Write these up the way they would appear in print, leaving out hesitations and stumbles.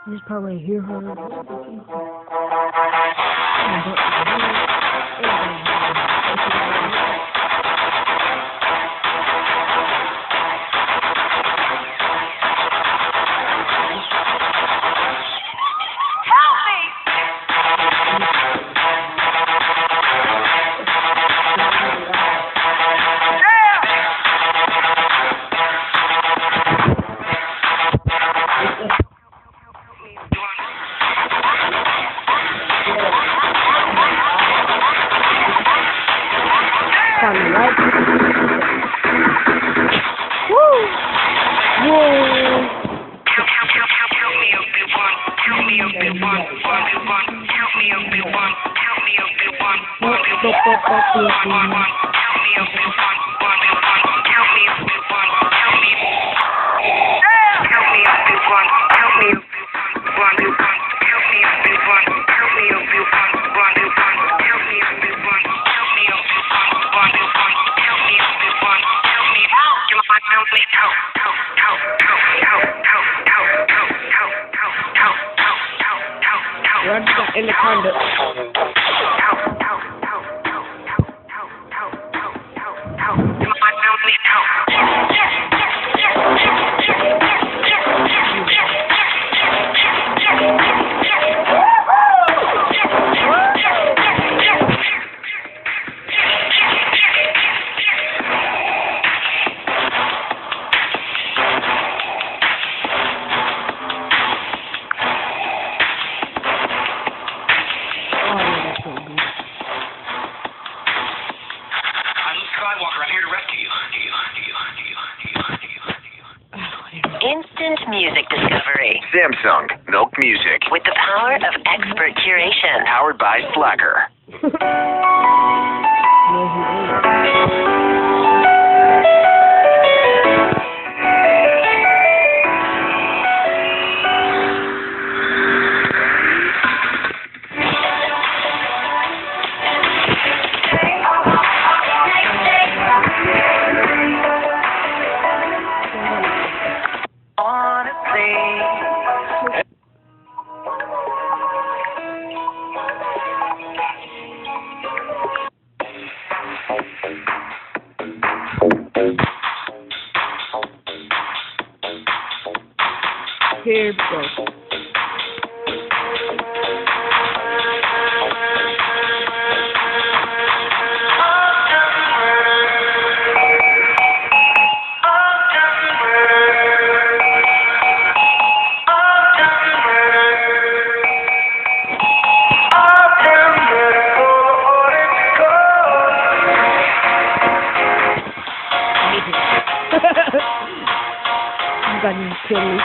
He's probably hear her. In the conduct. Instant music discovery. Samsung Milk Music. With the power of expert curation. Powered by Slacker. Here we go. You got me kill me.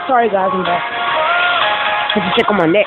Sorry guys, I'm back. Put the check on my neck.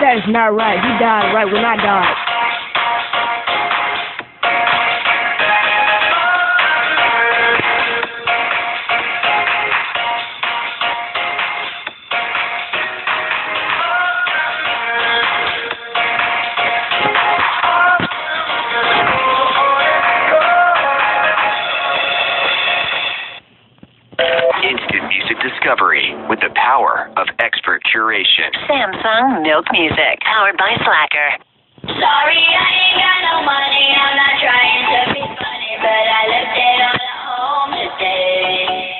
That is not right. He died right when I died. discovery with the power of expert curation. Samsung Milk Music, powered by Slacker. Sorry, I ain't got no money. I'm not trying to be funny, but I left it all at home today.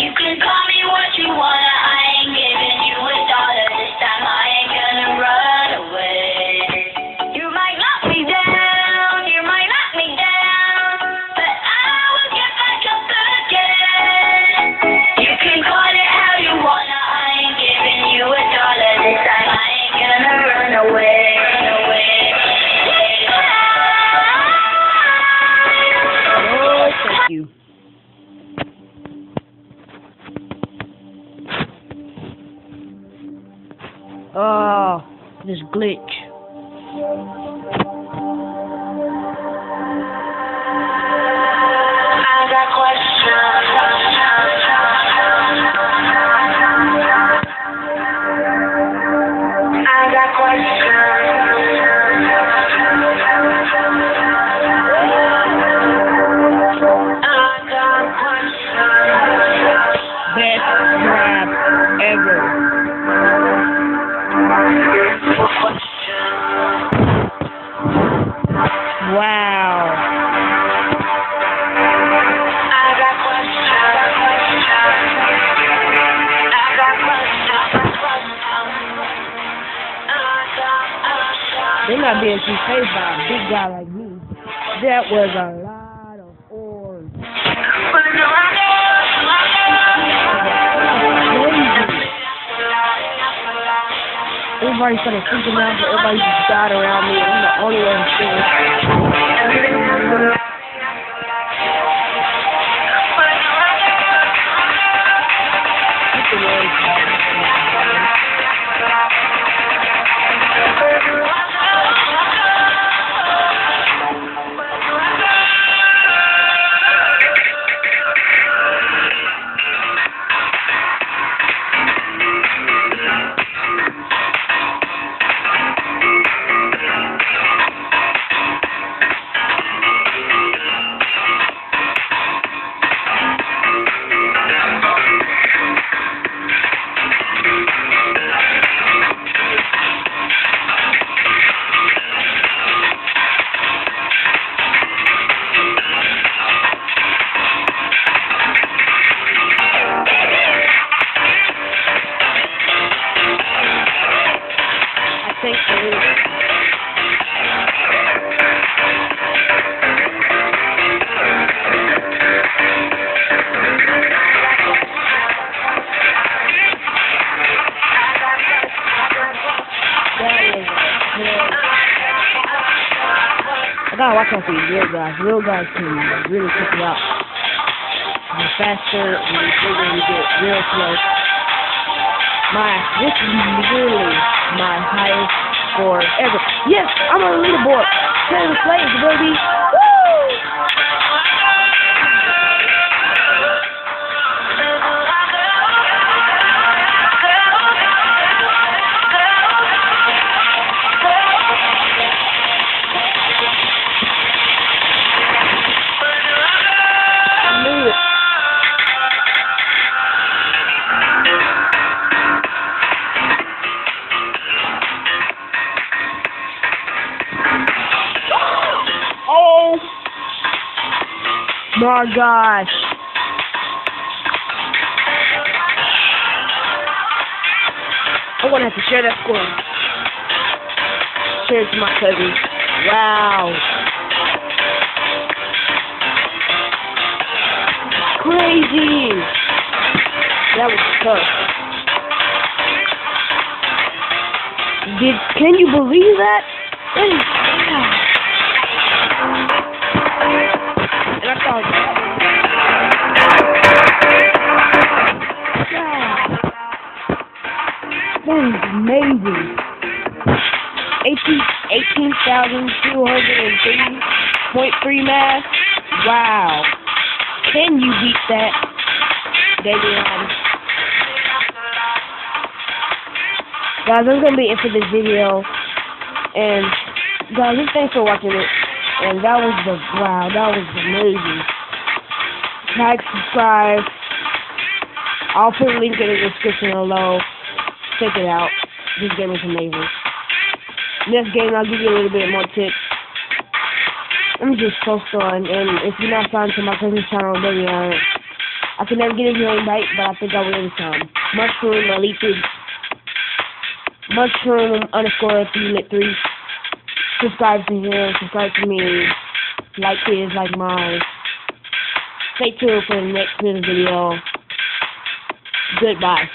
You can call me what you wanna. I ain't giving you a dollar this time. I ain't gonna run away. You might knock me down, you might knock me down, but I will get back up again. You can call it how you wanna. I ain't giving you a dollar this time. I ain't gonna run away. Oh, thank you. Oh, this glitch. I got Best rap ever. Wow. They're not being too faced by a big guy like me. That was a lot of orange. Everybody started freaking out, but everybody just died around me. I'm the only one who's I gotta watch out for these real guys. Real guys can really kick you out. The faster and the bigger you get, real close. This is literally my highest score ever. Yes, I'm on the leaderboard. Turn the flames, baby. Woo! My gosh. I'm gonna have to share that score. Share it to my cousin. Wow. Crazy. That was tough. Can you believe that? That is that is amazing. 18,203.3 math. Wow. Can you beat that, Davion? Guys, that's gonna be it for this video. And guys, thanks for watching it. And that was that was amazing. Like, subscribe. I'll put a link in the description below. Check it out. This game is amazing. Next game, I'll give you a little bit more tips. I'm just so fun, and if you're not signed to my cousin's channel, then I can never get your invite, but I think I will this time. Mushroom Elite 3. Mushroom _ 3lit3. Subscribe to him, subscribe to me. Like his, like mine. Stay tuned for the next video. Goodbye.